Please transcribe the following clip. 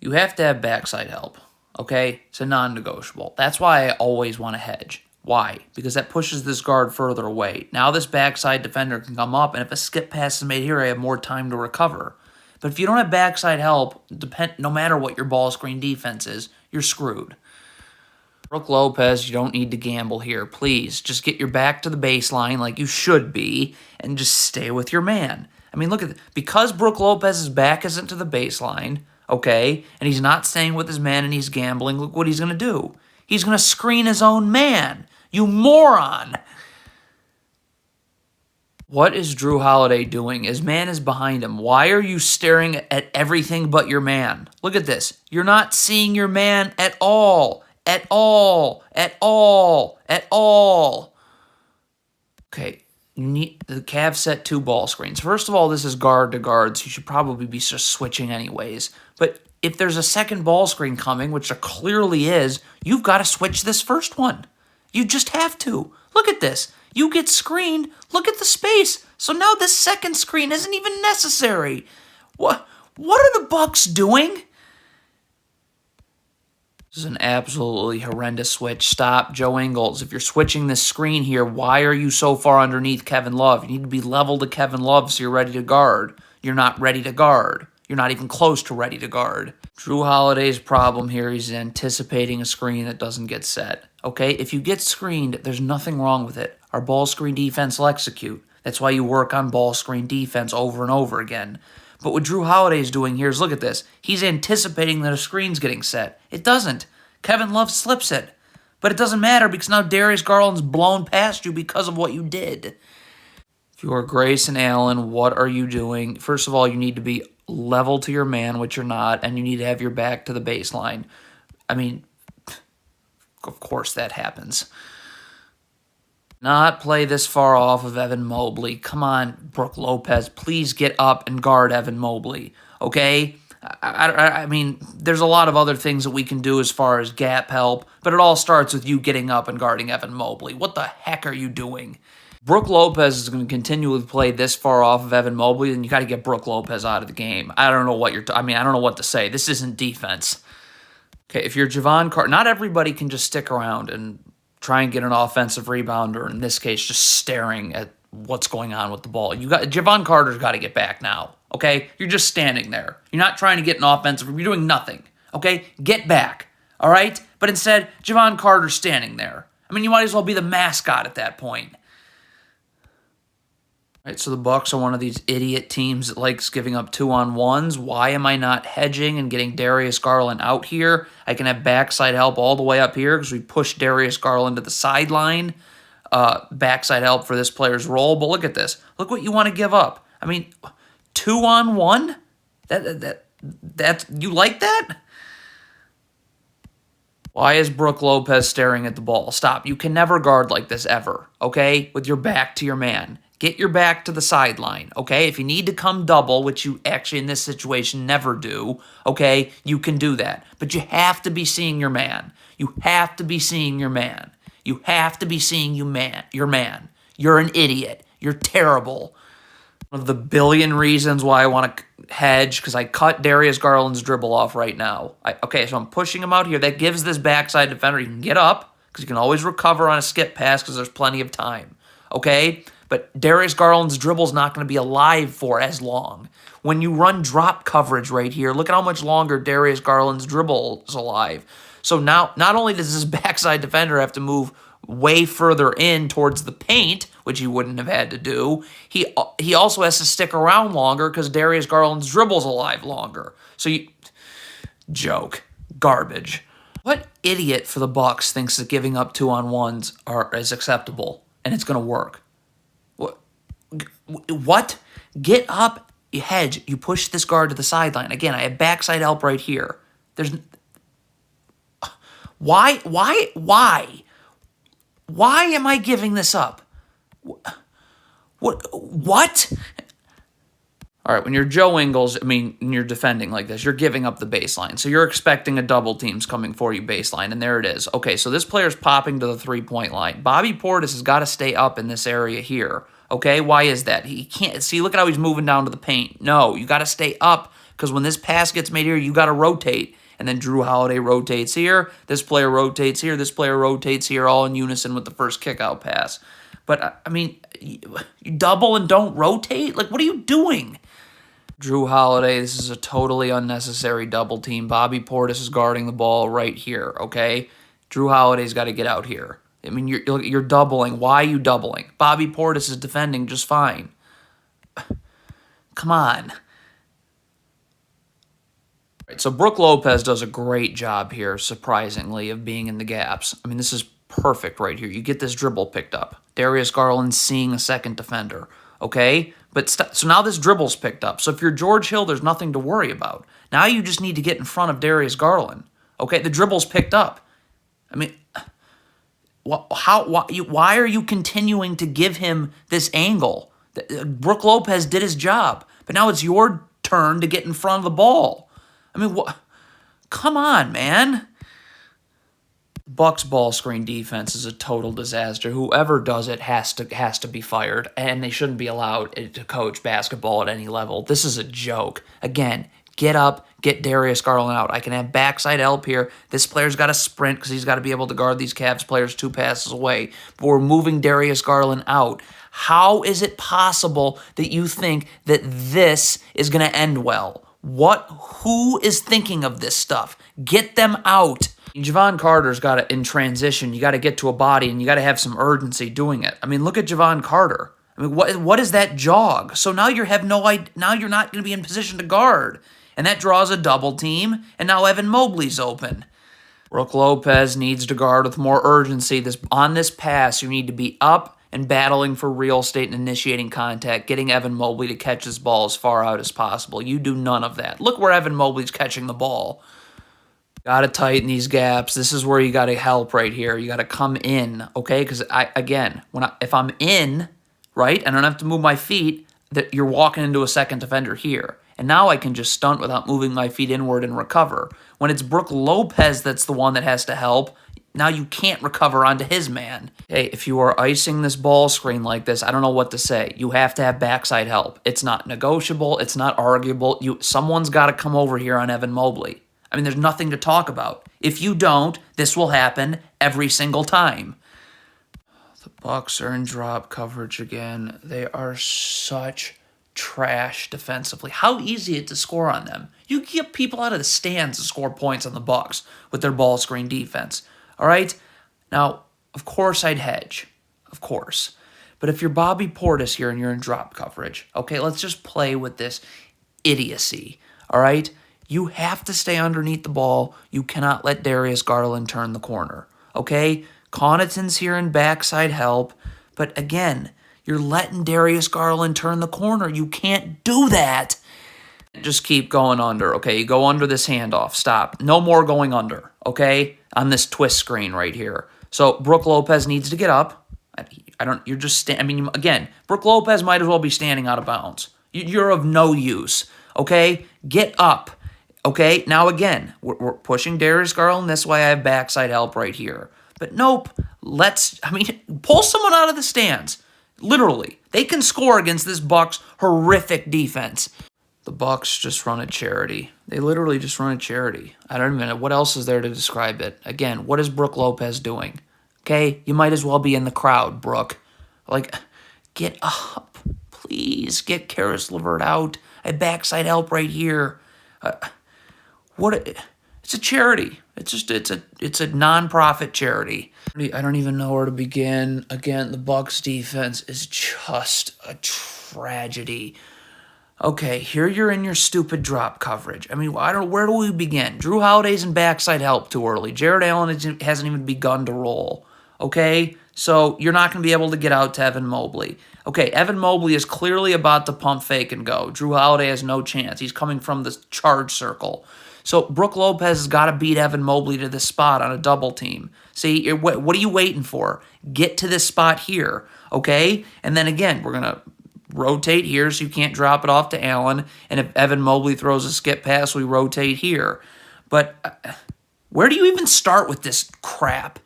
You have to have backside help, okay? It's a non-negotiable. That's why I always want to hedge. Why? Because that pushes this guard further away. Now this backside defender can come up, and if a skip pass is made here, I have more time to recover. But if you don't have backside help, no matter what your ball screen defense is, you're screwed. Brook Lopez, you don't need to gamble here. Please, just get your back to the baseline like you should be, and just stay with your man. I mean, look at because Brook Lopez's back isn't to the baseline, okay, and he's not staying with his man and he's gambling, look what he's going to do. He's going to screen his own man. You moron! What is Drew Holiday doing? His man is behind him. Why are you staring at everything but your man? Look at this. You're not seeing your man at all. At all. At all. At all. Okay, the Cavs set 2 ball screens. First of all, this is guard to guard, so you should probably be just switching anyways. But if there's a second ball screen coming, which there clearly is, you've got to switch this first one. You just have to. Look at this. You get screened. Look at the space. So now this second screen isn't even necessary. What are the Bucks doing? This is an absolutely horrendous switch. Stop, Joe Ingles. If you're switching this screen here, why are you so far underneath Kevin Love? You need to be level to Kevin Love so you're ready to guard. You're not ready to guard. You're not even close to ready to guard. Drew Holiday's problem here is anticipating a screen that doesn't get set. Okay, if you get screened, there's nothing wrong with it. Our ball screen defense will execute. That's why you work on ball screen defense over and over again. But what Drew Holiday is doing here is, look at this. He's anticipating that a screen's getting set. It doesn't. Kevin Love slips it. But it doesn't matter because now Darius Garland's blown past you because of what you did. If you are Grayson Allen, what are you doing? First of all, you need to be level to your man, which you're not, and you need to have your back to the baseline. I mean, of course that happens. Not play this far off of Evan Mobley. Come on, Brook Lopez. Please get up and guard Evan Mobley, okay? I mean, there's a lot of other things that we can do as far as gap help, but it all starts with you getting up and guarding Evan Mobley. What the heck are you doing? Brook Lopez is going to continually play this far off of Evan Mobley, and you got to get Brook Lopez out of the game. I don't know what I don't know what to say. This isn't defense. Okay, if you're Javon Carter, not everybody can just stick around and try and get an offensive rebounder, in this case, just staring at what's going on with the ball. Javon Carter's got to get back now, okay? You're just standing there. You're not trying to get an offensive, you're doing nothing, okay? Get back, all right? But instead, Javon Carter's standing there. I mean, you might as well be the mascot at that point. All right, so the Bucks are one of these idiot teams that likes giving up 2-on-1s. Why am I not hedging and getting Darius Garland out here? I can have backside help all the way up here because we pushed Darius Garland to the sideline. Backside help for this player's role. But look at this. Look what you want to give up. I mean, 2-on-1? That you like that? Why is Brook Lopez staring at the ball? Stop. You can never guard like this ever, okay? With your back to your man. Get your back to the sideline, okay? If you need to come double, which you actually in this situation never do, okay, you can do that. But you have to be seeing your man. You have to be seeing your man. You have to be seeing your man. You're an idiot. You're terrible. One of the billion reasons why I want to hedge, because I cut Darius Garland's dribble off right now. Okay, so I'm pushing him out here. That gives this backside defender, he can get up, because you can always recover on a skip pass because there's plenty of time, okay? But Darius Garland's dribble's not going to be alive for as long. When you run drop coverage right here, look at how much longer Darius Garland's dribble is alive. So now, not only does this backside defender have to move way further in towards the paint, which he wouldn't have had to do, he also has to stick around longer because Darius Garland's dribble's alive longer. So joke. Garbage. What idiot for the Bucks thinks that giving up 2-on-1s is acceptable and it's going to work? What? Get up, you hedge, you push this guard to the sideline. Again, I have backside help right here. There's... Why am I giving this up? What? All right, when you're Joe Ingles, when you're defending like this, you're giving up the baseline. So you're expecting a double team's coming for you baseline, and there it is. Okay, so this player's popping to the three-point line. Bobby Portis has got to stay up in this area here. Okay, why is that? He can't. See, look at how he's moving down to the paint. No, you got to stay up Because when this pass gets made here, you got to rotate. And then Drew Holiday rotates here. This player rotates here. This player rotates here, all in unison with the first kickout pass. But, I mean, you double and don't rotate? Like, what are you doing? Drew Holiday, this is a totally unnecessary double team. Bobby Portis is guarding the ball right here, okay? Drew Holiday's got to get out here. I mean, you're doubling. Why are you doubling? Bobby Portis is defending just fine. Come on. Right, so Brook Lopez does a great job here, surprisingly, of being in the gaps. I mean, this is perfect right here. You get this dribble picked up. Darius Garland seeing a second defender, okay? But so now this dribble's picked up. So if you're George Hill, there's nothing to worry about. Now you just need to get in front of Darius Garland, okay? The dribble's picked up. I mean, why are you continuing to give him this angle? Brook Lopez did his job, but now it's your turn to get in front of the ball. I mean, come on, man. Bucks ball screen defense is a total disaster. Whoever does it has to be fired, and they shouldn't be allowed to coach basketball at any level. This is a joke. Again, get up, get Darius Garland out. I can have backside help here. This player's got to sprint because he's got to be able to guard these Cavs players 2 passes away. But we're moving Darius Garland out. How is it possible that you think that this is going to end well? Who is thinking of this stuff? Get them out. Javon Carter's got to, in transition, you got to get to a body and you got to have some urgency doing it. I mean, look at Javon Carter. I mean, what is that jog? So now now you're not going to be in position to guard. And that draws a double team, and now Evan Mobley's open. Brook Lopez needs to guard with more urgency. On this pass, you need to be up and battling for real estate and initiating contact, getting Evan Mobley to catch his ball as far out as possible. You do none of that. Look where Evan Mobley's catching the ball. Got to tighten these gaps. This is where you got to help right here. You got to come in, okay? Because if I'm in, right, and I don't have to move my feet, that you're walking into a second defender here. And now I can just stunt without moving my feet inward and recover. When it's Brook Lopez that's the one that has to help, now you can't recover onto his man. Hey, if you are icing this ball screen like this, I don't know what to say. You have to have backside help. It's not negotiable. It's not arguable. Someone's got to come over here on Evan Mobley. I mean, there's nothing to talk about. If you don't, this will happen every single time. The Bucks are in drop coverage again. They are such trash defensively. How easy it to score on them. You get people out of the stands to score points on the Bucks with their ball screen defense. All right? Now, of course I'd hedge. Of course. But if you're Bobby Portis here and you're in drop coverage, okay, let's just play with this idiocy. All right? You have to stay underneath the ball. You cannot let Darius Garland turn the corner. Okay? Connaughton's here in backside help. But again, you're letting Darius Garland turn the corner. You can't do that. Just keep going under, okay? You go under this handoff. Stop. No more going under, okay? On this twist screen right here. So Brook Lopez needs to get up. Again, Brook Lopez might as well be standing out of bounds. You're of no use, okay? Get up, okay? Now again, we're pushing Darius Garland this way. I have backside help right here. But nope, pull someone out of the stands. Literally. They can score against this Bucks horrific defense. The Bucks just run a charity. They literally just run a charity. I don't even know. What else is there to describe it? Again, what is Brook Lopez doing? Okay? You might as well be in the crowd, Brook. Like, get up. Please get Karis LeVert out. I have backside help right here. It's a charity. It's a non-profit charity. I don't even know where to begin. Again, the Bucks defense is just a tragedy. Okay, here you're in your stupid drop coverage. I mean, where do we begin? Drew Holiday's in backside help too early. Jared Allen hasn't even begun to roll. Okay, so you're not going to be able to get out to Evan Mobley. Okay, Evan Mobley is clearly about to pump fake and go. Drew Holiday has no chance. He's coming from the charge circle. So Brook Lopez has got to beat Evan Mobley to this spot on a double team. See, what are you waiting for? Get to this spot here, okay? And then again, we're going to rotate here so you can't drop it off to Allen. And if Evan Mobley throws a skip pass, we rotate here. But where do you even start with this crap?